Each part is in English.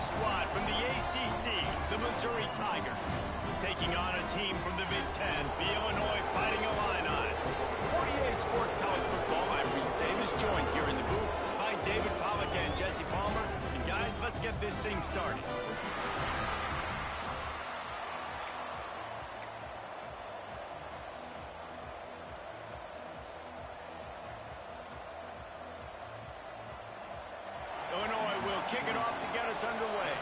a squad from the ACC, the Missouri Tigers. Taking on a team from the Big Ten, the Illinois Fighting Illini. 48 Sports College Football, I'm Reese Davis, joined here in the booth by David Pollack and Jesse Palmer. And guys, let's get this thing started. Illinois will kick it off to get us underway.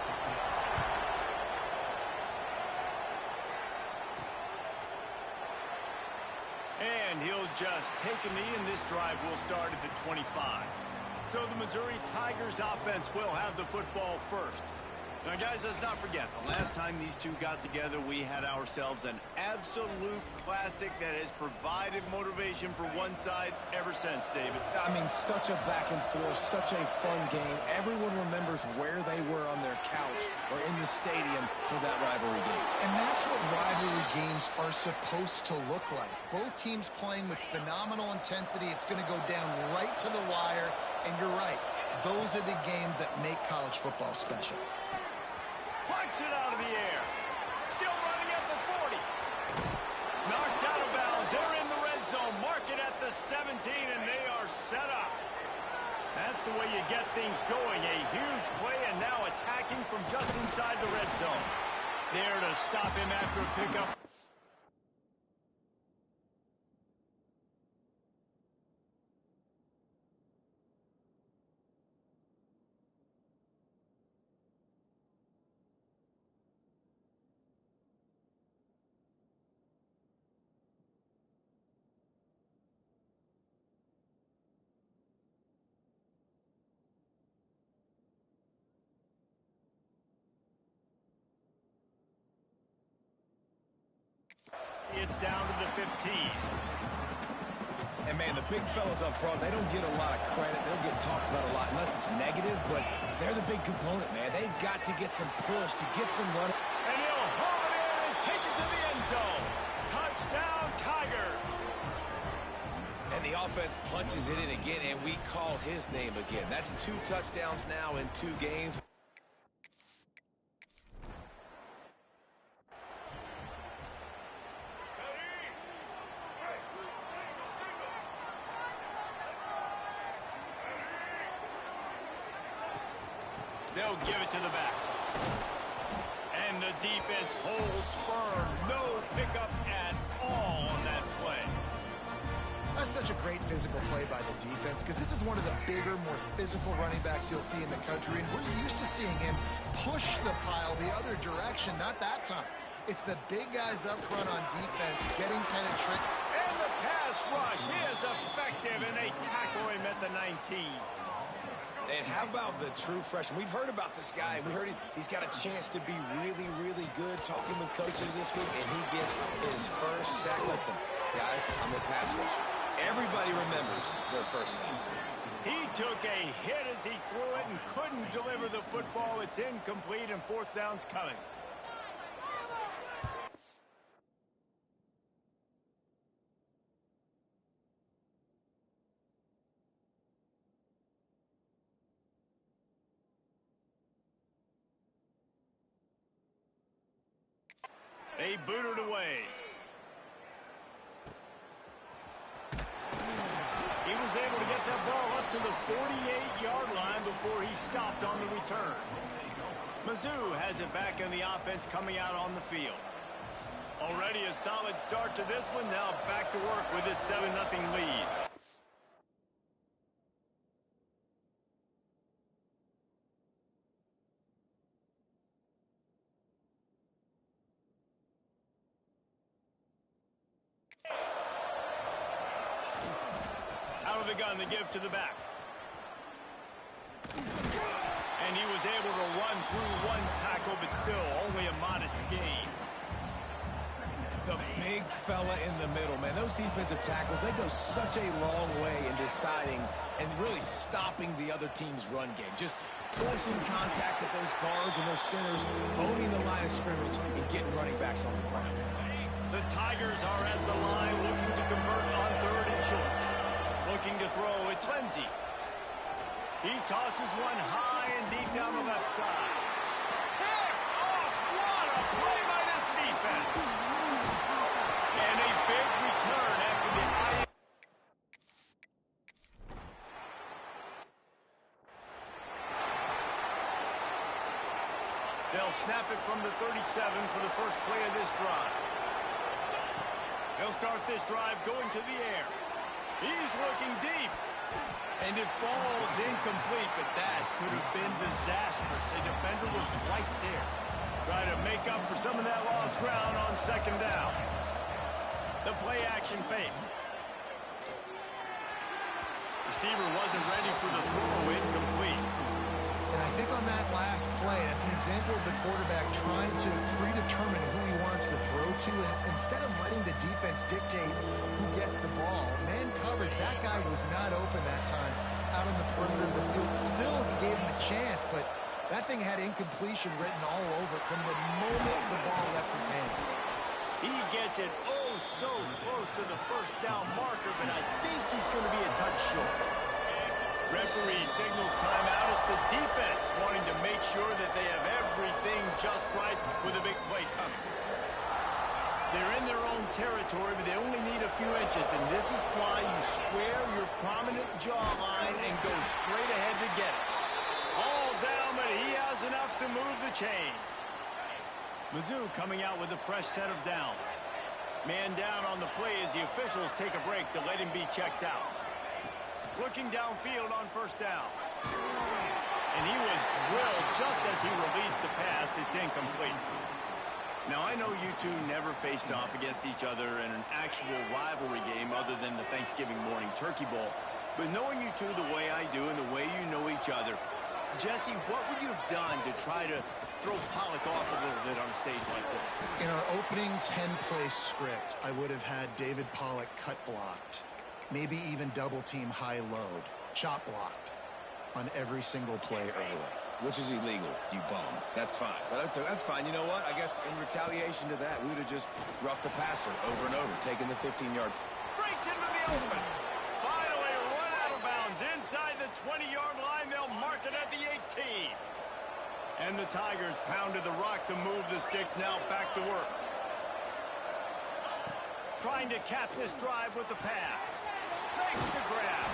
And he'll just take a knee, and this drive will start at the 25. So the Missouri Tigers offense will have the football first. Now, guys, let's not forget, the last time these two got together, we had ourselves an absolute classic that has provided motivation for one side ever since, David. I mean, such a back and forth, such a fun game. Everyone remembers where they were on their couch or in the stadium for that rivalry game. And that's what rivalry games are supposed to look like. Both teams playing with phenomenal intensity. It's going to go down right to the wire. And you're right, those are the games that make college football special. Punch it out of the air. Still running at the 40. Knocked out of bounds. They're in the red zone. Mark it at the 17, and they are set up. That's the way you get things going. A huge play, and now attacking from just inside the red zone. There to stop him after a pickup. It's down to the 15. And, man, the big fellas up front, they don't get a lot of credit. They'll get talked about a lot unless it's negative, but they're the big component, man. They've got to get some push, to get some running. And he'll haul it in and take it to the end zone. Touchdown, Tigers. And the offense punches it in again, and we call his name again. That's 2 touchdowns now in 2 games. They'll give it to the back. And the defense holds firm. No pickup at all on that play. That's such a great physical play by the defense because this is one of the bigger, more physical running backs you'll see in the country, and we're used to seeing him push the pile the other direction. Not that time. It's the big guys up front on defense getting penetrated. And the pass rush is effective, and they tackle him at the 19. And how about the true freshman? We've heard about this guy. We heard he's got a chance to be really, really good. Talking with coaches this week, and he gets his first sack. Listen, guys, I'm a pass rusher. Everybody remembers their first sack. He took a hit as he threw it and couldn't deliver the football. It's incomplete, and 4th down's coming. They boot it away. He was able to get that ball up to the 48-yard line before he stopped on the return. Mizzou has it back in the offense coming out on the field. Already a solid start to this one. Now back to work with this 7-0 lead. Out of the gun to give to the back. And he was able to run through 1 tackle, but still only a modest gain. The big fella in the middle, man. Those defensive tackles, they go such a long way in deciding and really stopping the other team's run game. Just forcing contact with those guards and those centers, owning the line of scrimmage and getting running backs on the ground. The Tigers are at the line looking to convert on 3rd and short. Looking to throw, it's Lindsey. He tosses one high and deep down the left side. They'll snap it from the 37 for the first play of this drive. They'll start this drive going to the air. He's looking deep. And it falls incomplete, but that could have been disastrous. The defender was right there. Try to make up for some of that lost ground on second down. The play action fake. Receiver wasn't ready for the throw, incomplete. And I think on that last play, that's an example of the quarterback trying to predetermine who he wants to throw to, and instead of letting the defense dictate who gets the ball, man coverage, that guy was not open that time out on the perimeter of the field. Still, he gave him a chance, but that thing had incompletion written all over it from the moment the ball left his hand. He gets it oh so close to the first down marker, but I think he's going to be a touch short. Referee signals timeout. It's the defense wanting to make sure that they have everything just right with a big play coming. They're in their own territory, but they only need a few inches, and this is why you square your prominent jawline and go straight ahead to get it. All down, but he has enough to move the chains. Mizzou coming out with a fresh set of downs. Man down on the play as the officials take a break to let him be checked out. Looking downfield on first down. And he was drilled just as he released the pass. It's incomplete. Now, I know you two never faced off against each other in an actual rivalry game other than the Thanksgiving morning Turkey Bowl. But knowing you two the way I do and the way you know each other, Jesse, what would you have done to try to throw Pollock off a little bit on a stage like this? In our opening 10-play script, I would have had David Pollock cut blocked. Maybe even double-team high-load, chop blocked on every single play early. Which is illegal, you bum. That's fine. But that's fine. You know what? I guess in retaliation to that, we would have just roughed the passer over and over, taking the 15-yard. Breaks into the open. Finally run out of bounds inside the 20-yard line. They'll mark it at the 18. And the Tigers pounded the rock to move the sticks. Now back to work. Trying to cap this drive with the pass. Makes the grab.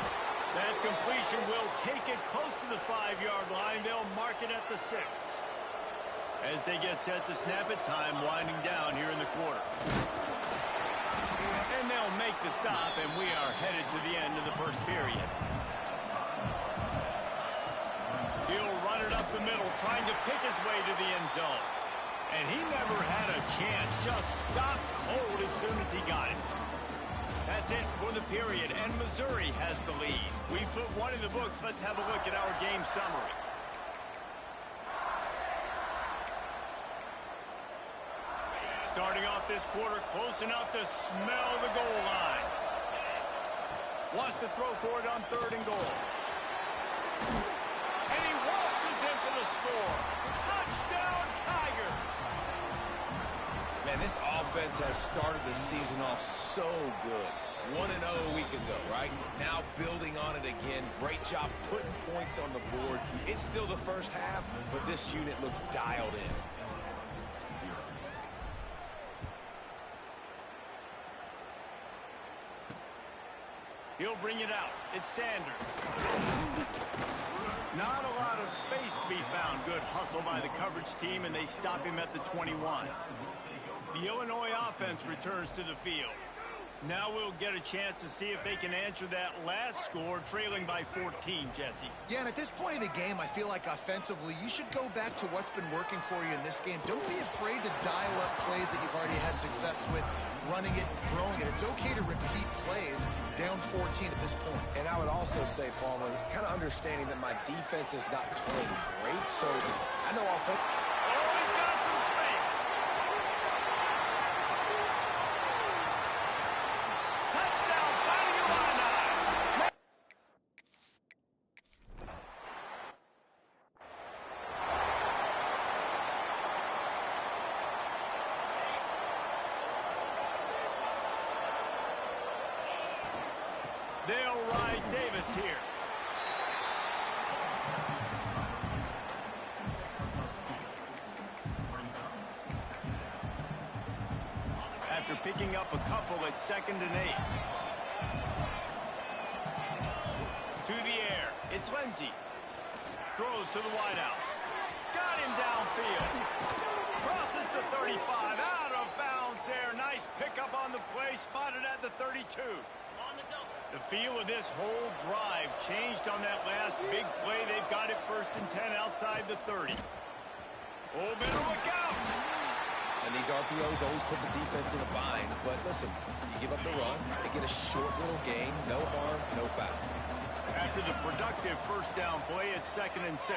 That completion will take it close to the 5-yard line. They'll mark it at the 6. As they get set to snap it, time winding down here in the quarter. And they'll make the stop, and we are headed to the end of the first period. He'll run it up the middle, trying to pick his way to the end zone. And he never had a chance. Just stopped cold as soon as he got it. That's it for the period, and Missouri has the lead. We put one in the books. Let's have a look at our game summary. Starting off this quarter, close enough to smell the goal line. Wants to throw for it on 3rd and goal. And he waltzes in for the score. Touchdown, Tigers! Man, this offense has started the season off so good. 1-0 a week ago, right? Now building on it again. Great job putting points on the board. It's still the first half, but this unit looks dialed in. He'll bring it out. It's Sanders. Not a lot of space to be found. Good hustle by the coverage team, and they stop him at the 21. The Illinois offense returns to the field. Now we'll get a chance to see if they can answer that last score, trailing by 14, Jesse. Yeah, and at this point of the game, I feel like offensively, you should go back to what's been working for you in this game. Don't be afraid to dial up plays that you've already had success with, running it and throwing it. It's okay to repeat plays down 14 at this point. And I would also say, Palmer, kind of understanding that my defense is not playing great, so I know offense. Oh, he's got some space. Touchdown, Fighting Illini. They'll ride Davis here. After picking up a couple at 2nd and 8. To the air. It's Lindsey. Throws to the wideout. Got him downfield. 32. The feel of this whole drive changed on that last big play. They've got it 1st and 10 outside the 30. Oh, better look out! And these RPOs always put the defense in a bind. But listen, you give up the run, they get a short little gain, no harm, no foul. After the productive 1st down play, it's 2nd and 6.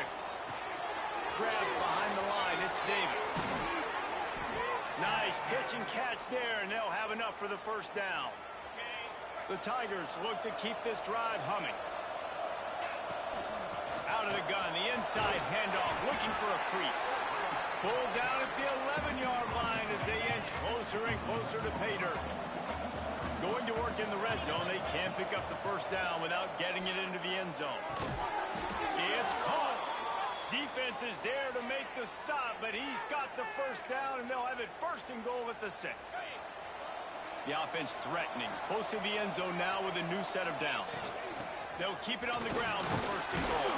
Grab behind the line, it's Davis. Nice pitch and catch there, and they'll have enough for the 1st down. The Tigers look to keep this drive humming. Out of the gun, the inside handoff, looking for a crease. Pulled down at the 11-yard line as they inch closer and closer to pay dirt. Going to work in the red zone, they can't pick up the 1st down without getting it into the end zone. It's caught. Defense is there to make the stop, but he's got the 1st down, and they'll have it 1st and goal at the 6. The offense threatening, close to the end zone now with a new set of downs. They'll keep it on the ground for 1st and goal.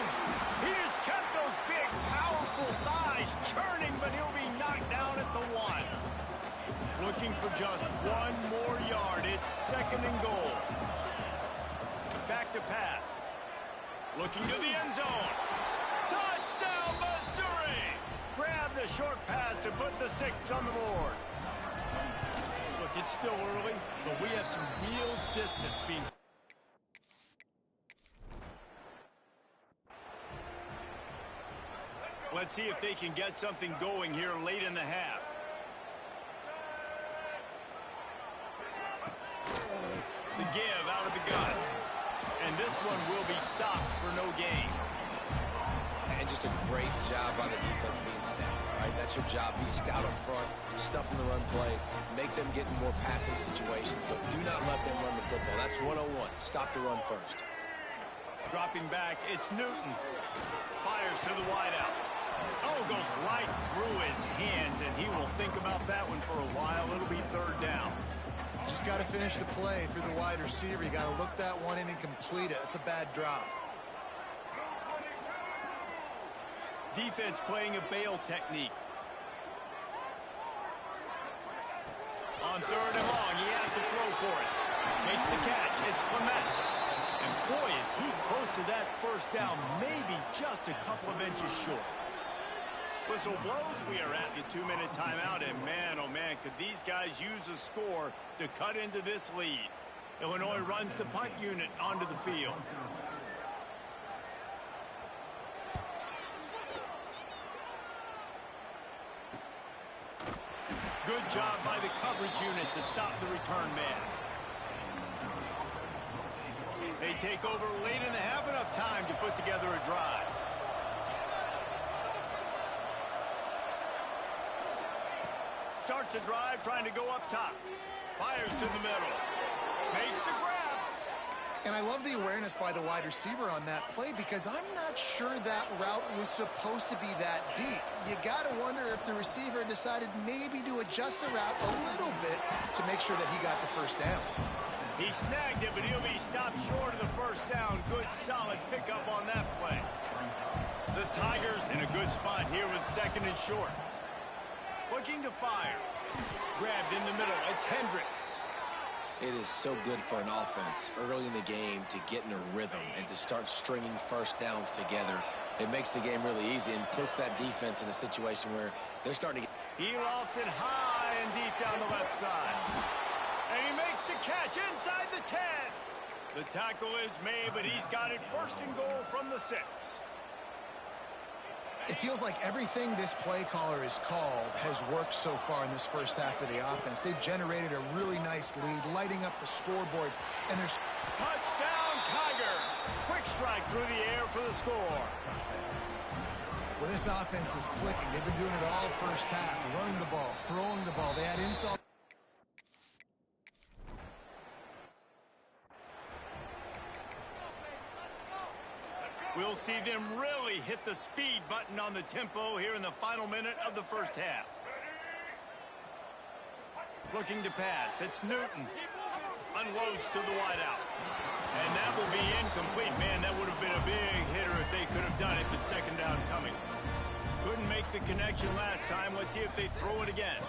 He has kept those big, powerful thighs churning, but he'll be knocked down at the 1. Looking for just 1 more yard. It's 2nd and goal. Back to pass. Looking to the end zone. Touchdown, Missouri! Grab the short pass to put the 6 on the board. Look, it's still early, but we have some real distance being... Let's see if they can get something going here late in the half. The give out of the gun. And this one will be stopped for no gain. And just a great job by the defense being stout, right? That's your job. Be stout up front, stuff in the run play, make them get in more passing situations, but do not let them run the football. That's 101. Stop the run first. Dropping back, it's Newton. Fires to the wideout. Oh, goes right through his hands, and he will think about that one for a while. It'll be 3rd down. Just got to finish the play for the wide receiver. You got to look that one in and complete it. It's a bad drop. Defense playing a bail technique. On 3rd and long, he has to throw for it. Makes the catch. It's Clement. And boy, is he close to that 1st down, maybe just a couple of inches short. Whistle blows. We are at the 2-minute timeout, and man, oh man, could these guys use a score to cut into this lead. Illinois runs the punt unit onto the field. Good job by the coverage unit to stop the return man. They take over late in the half, enough time to put together a drive. Starts a drive trying to go up top. Fires to the middle. Makes the grab. And I love the awareness by the wide receiver on that play because I'm not sure that route was supposed to be that deep. You got to wonder if the receiver decided maybe to adjust the route a little bit to make sure that he got the 1st down. He snagged it, but he'll be stopped short of the 1st down. Good, solid pickup on that play. The Tigers in a good spot here with 2nd and short. Looking to fire. Grabbed in the middle. It's Hendricks. It is so good for an offense early in the game to get in a rhythm and to start stringing 1st downs together. It makes the game really easy and puts that defense in a situation where they're starting to get... He lofts it high and deep down the left side. And he makes the catch inside the 10. The tackle is made, but he's got it 1st and goal from the 6. It feels like everything this play caller has called has worked so far in this 1st half of the offense. They've generated a really nice lead, lighting up the scoreboard, and there's... Touchdown, Tigers! Quick strike through the air for the score. Well, this offense is clicking. They've been doing it all 1st half, running the ball, throwing the ball. They had insult. We'll see them really hit the speed button on the tempo here in the final minute of the 1st half. Looking to pass. It's Newton. Unloads to the wideout. And that will be incomplete. Man, that would have been a big hitter if they could have done it, but 2nd down coming. Couldn't make the connection last time. Let's see if they throw it again.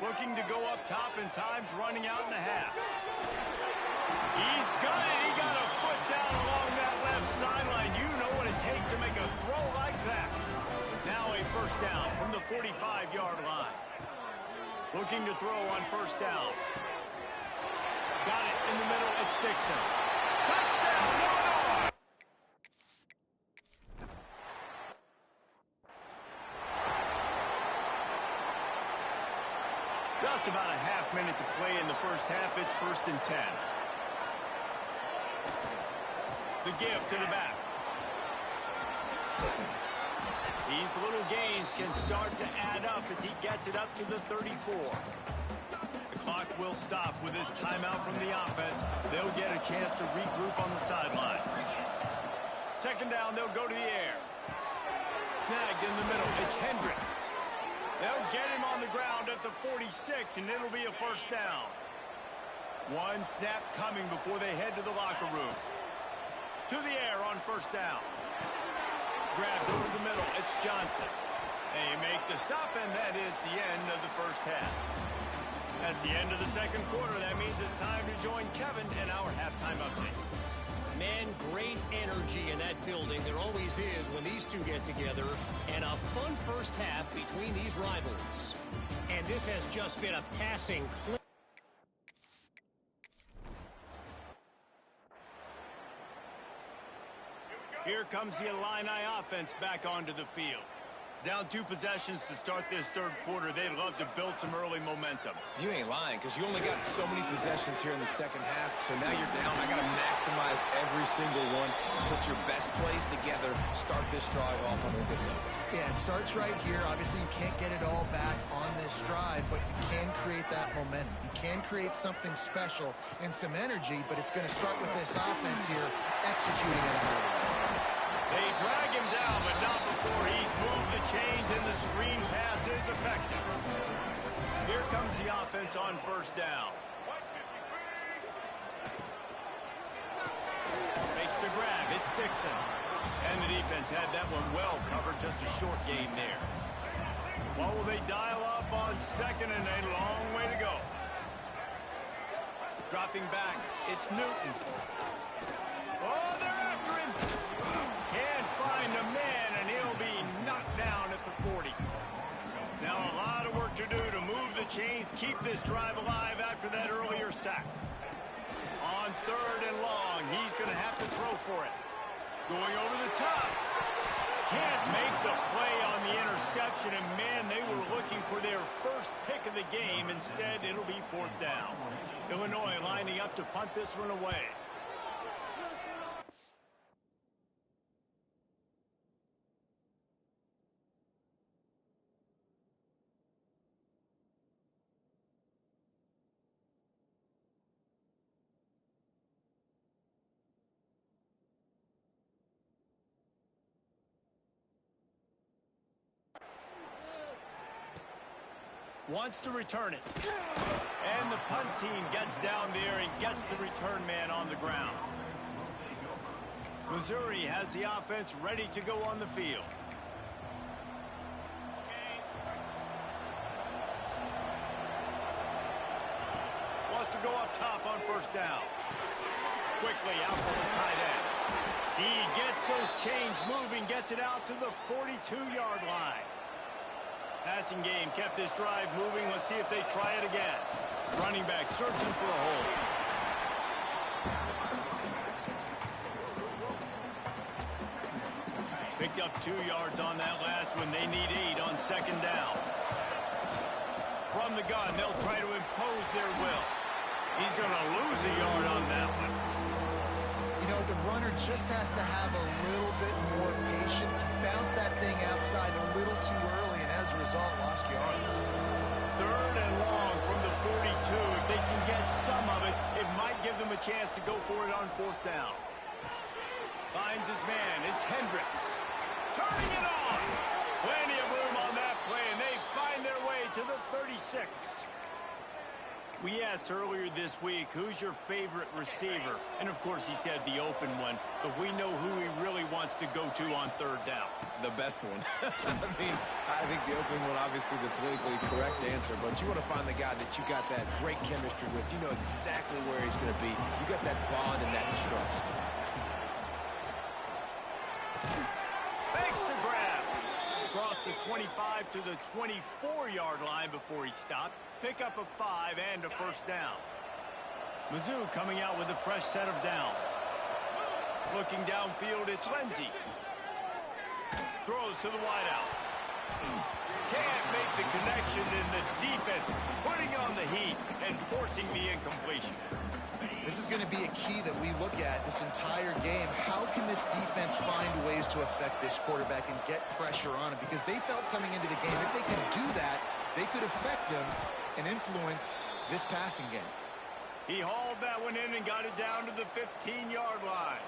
Looking to go up top, and time's running out in the half. He's got it. He got a foot down along that left sideline. You know what it takes to make a throw like that. Now a first down from the 45-yard line. Looking to throw on first down. Got it in the middle. It's Dixon. Touchdown, Illinois! Just about a half minute to play in the first half. It's 1st and 10. The give to the back. These little gains can start to add up as he gets it up to the 34. The clock will stop with this timeout from the offense. They'll get a chance to regroup on the sideline. Second down, they'll go to the air. Snagged in the middle. It's Hendricks. They'll get him on the ground at the 46, and it'll be a first down. One snap coming before they head to the locker room. To the air on first down. Grabbed over the middle. It's Johnson. They make the stop, and that is the end of the first half. That's the end of the second quarter. That means it's time to join Kevin in our halftime update. Man, great energy in that building. There always is when these two get together. And a fun first half between these rivals. And this has just been a passing clip. Here comes the Illini offense back onto the field. Down 2 possessions to start this third quarter. They'd love to build some early momentum. You ain't lying, because you only got so many possessions here in the second half, so now you're down. I got to maximize every single one. Put your best plays together. Start this drive off on a good note. Yeah, it starts right here. Obviously, you can't get it all back on this drive, but you can create that momentum. You can create something special and some energy, but it's going to start with this offense here executing it out. They drag him down, but not before he's moved the chains, and the screen pass is effective. Here comes the offense on first down. Makes the grab. It's Dixon. And the defense had that one well covered. Just a short game there. What will they dial up on second, and a long way to go. Dropping back. It's Newton. Oh, they're after him. Can't find a man, and he'll be knocked down at the 40. Now a lot of work to do to move the chains, keep this drive alive after that earlier sack. On third and long, he's going to have to throw for it. Going over the top. Can't make the play on the interception, and man, they were looking for their first pick of the game. Instead, it'll be 4th down. Illinois lining up to punt this one away. Wants to return it. And the punt team gets down there and gets the return man on the ground. Missouri has the offense ready to go on the field. Wants to go up top on first down. Quickly out for the tight end. He gets those chains moving, gets it out to the 42-yard line. Passing game kept this drive moving. Let's see if they try it again. Running back searching for a hole. Picked up 2 yards on that last one. They need 8 on second down. From the gun, they'll try to impose their will. He's going to lose a yard on that one. You know, the runner just has to have a little bit more patience. He bounced that thing outside a little too early, and as a result, lost yards. Third and long from the 42. If they can get some of it, it might give them a chance to go for it on 4th down. Finds his man. It's Hendricks. Turning it on. Plenty of room on that play, and they find their way to the 36. We asked earlier this week, who's your favorite receiver? And, of course, he said the open one. But we know who he really wants to go to on third down. The best one. I mean, I think the been what obviously the politically correct answer, but you want to find the guy that you got that great chemistry with. You know exactly where he's going to be. You got that bond and that trust. Thanks to grab. Across the 25 to the 24-yard line before he stopped. Pick up a 5 and a first down. Mizzou coming out with a fresh set of downs. Looking downfield, it's Lindsey. Throws to the wideout. Can't make the connection, and the defense putting on the heat and forcing the incompletion. This is going to be a key that we look at this entire game. How can this defense find ways to affect this quarterback and get pressure on him? Because they felt coming into the game, if they could do that, they could affect him and influence this passing game. He hauled that one in and got it down to the 15-yard line.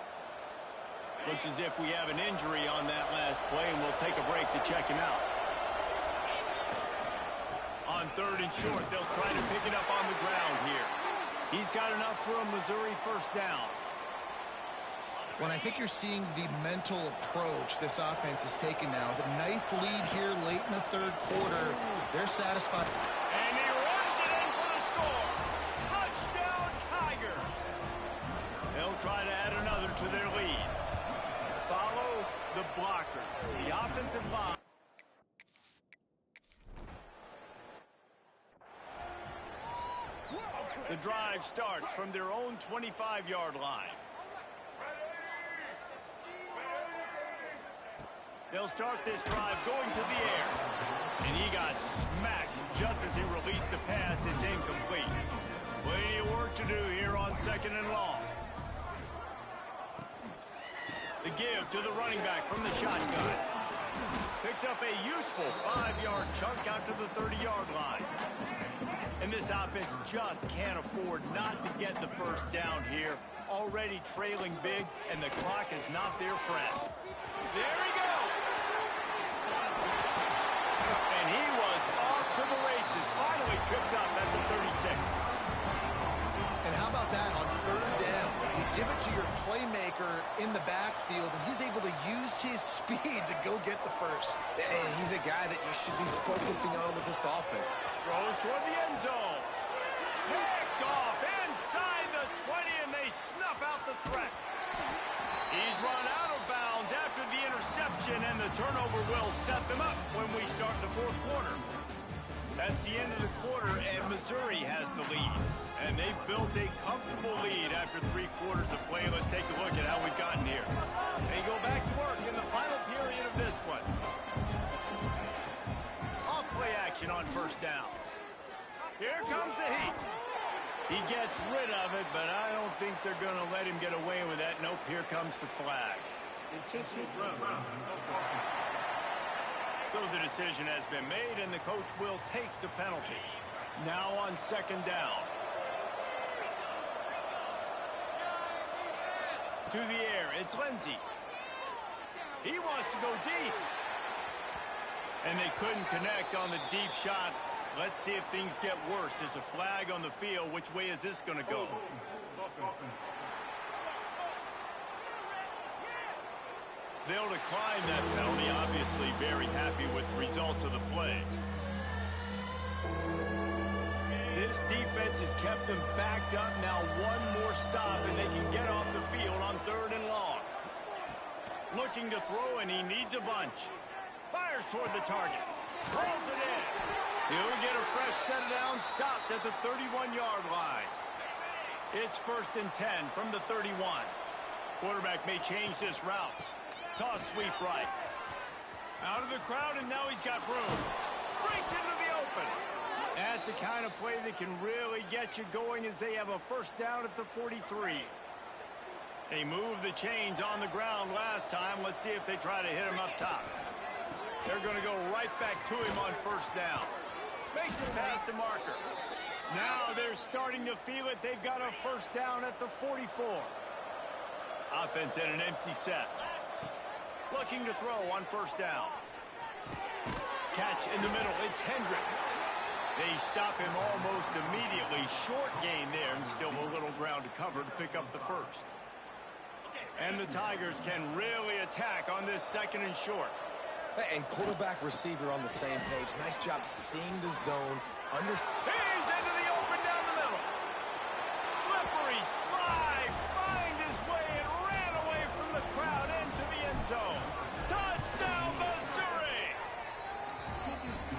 Looks as if we have an injury on that last play, and we'll take a break to check him out. On 3rd and short, they'll try to pick it up on the ground here. He's got enough for a Missouri first down. When I think you're seeing the mental approach this offense is taking now, the nice lead here late in the 3rd quarter, they're satisfied. And he runs it in for the score. Touchdown, Tigers. They'll try to add another to their lead. Follow the blockers. The offensive line. The drive starts from their own 25-yard line. They'll start this drive going to the air. And he got smacked just as he released the pass. It's incomplete. Plenty of work to do here on 2nd and long. The give to the running back from the shotgun. Picks up a useful 5-yard chunk out to the 30-yard line. And this offense just can't afford not to get the first down here. Already trailing big, and the clock is not their friend. There he goes! And he was off to the races. Finally tripped up at the 36. And how about that on 3rd down? You give it to your playmaker in the backfield, and he's able to use his speed to go get the first. And he's a guy that you should be focusing on with this offense. Throws toward the end zone. Picked off inside the 20, and they snuff out the threat. He's run out of bounds after the interception, and the turnover will set them up when we start the 4th quarter. That's the end of the quarter, and Missouri has the lead. And they've built a comfortable lead after 3 quarters of play. Let's take a look at how we've gotten here. They go back to work in the final period of this one. Off play action on 1st down. Here comes the heat. He gets rid of it, but I don't think they're going to let him get away with that. Nope, here comes the flag. Intentional driving. So the decision has been made, and the coach will take the penalty. Now on 2nd down. To the air, it's Lindsey. He wants to go deep. And they couldn't connect on the deep shot. Let's see if things get worse. There's a flag on the field. Which way is this going to go? They'll decline that penalty. Obviously very happy with the results of the play. This defense has kept them backed up. Now one more stop, and they can get off the field on 3rd and long. Looking to throw, and he needs a bunch. Fires toward the target. Rolls it in. He'll get a fresh set down, stopped at the 31-yard line. It's 1st and 10 from the 31. Quarterback may change this route. Toss sweep right. Out of the crowd, and now he's got room. Breaks into the open. That's the kind of play that can really get you going as they have a 1st down at the 43. They moved the chains on the ground last time. Let's see if they try to hit him up top. They're going to go right back to him on 1st down. Makes it past the marker. Now they're starting to feel it. They've got a 1st down at the 44. Offense in an empty set. Looking to throw on 1st down. Catch in the middle. It's Hendricks. They stop him almost immediately. Short gain there, and still a little ground to cover to pick up the 1st. And the Tigers can really attack on this 2nd and short. And quarterback receiver on the same page. Nice job seeing the zone. He's into the open down the middle. Slippery slide. Find his way and ran away from the crowd into the end zone. Touchdown, Missouri!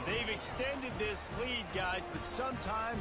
They've extended this lead, guys, but sometimes